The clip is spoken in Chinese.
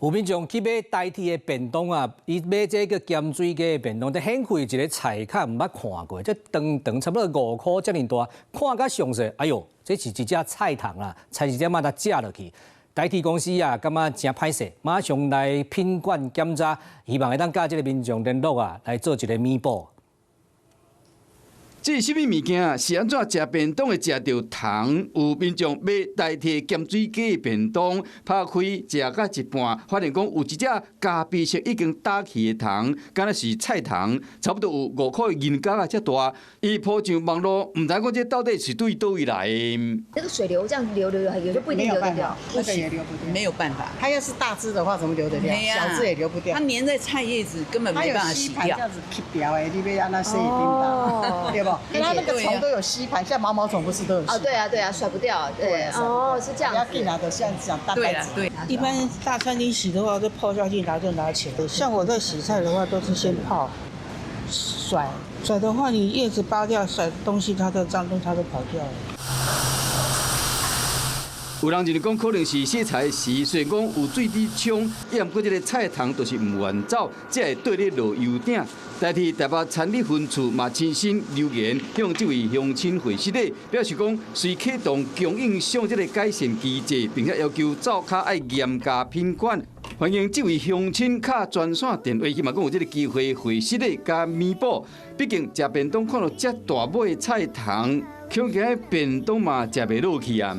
有民眾去買代替的便當啊，伊買這個鹹水雞的便當，在掀開一個菜卡，唔捌看過，這長差不多5塊這麼大，看甲詳細，哎呦，這是一隻菜蟲啊，差一點仔食落去。代替公司啊，感覺真歹勢，馬上來品管檢查，希望會當甲這個民眾聯絡啊，來做一個彌補。這是什麼物件？是安怎食便當會食到蟲？有民眾買代替鹹水雞的便當，拍開食到一半，發現講有一隻咖啡色已經打去的蟲，敢若是菜蟲，差不多有5塊銀角啊，遮大。伊鋪上網絡，唔知講這到底是對倒位來的。這個水流這樣流，有就不一定流得掉，那個也流不掉，沒有辦法。它要是大隻的話，怎麼流得掉？小隻也流不掉。它粘在菜葉子，根本沒辦法洗掉。這樣子劈掉誒，你要按那洗一叮當，對不？它那個蟲都有吸盤，像毛毛蟲不是都有吸盤？哦，對啊，甩不掉。對，哦，是這樣子。要進來的像這樣大袋子。對，一般大餐廳洗的話，就泡下去拿就拿起來。像我在洗菜的話，都是先泡，甩的話，你葉子扒掉，甩東西它的髒東西它都跑掉了。有人認為講可能是洗菜時，雖然講有水滴沖，也毋過這個菜蟲就是唔願走，才會倒咧落油鼎。代替台北產業分處嘛親身留言向這位鄉親會失禮，表示講隨啟動供應商這個改善機制，並且要求灶卡要嚴格品管。歡迎這位鄉親卡專線電話，希望講有這個機會會失禮加彌補。畢竟食便當看到遮大尾的菜蟲，恐驚便當嘛食袂落去啊。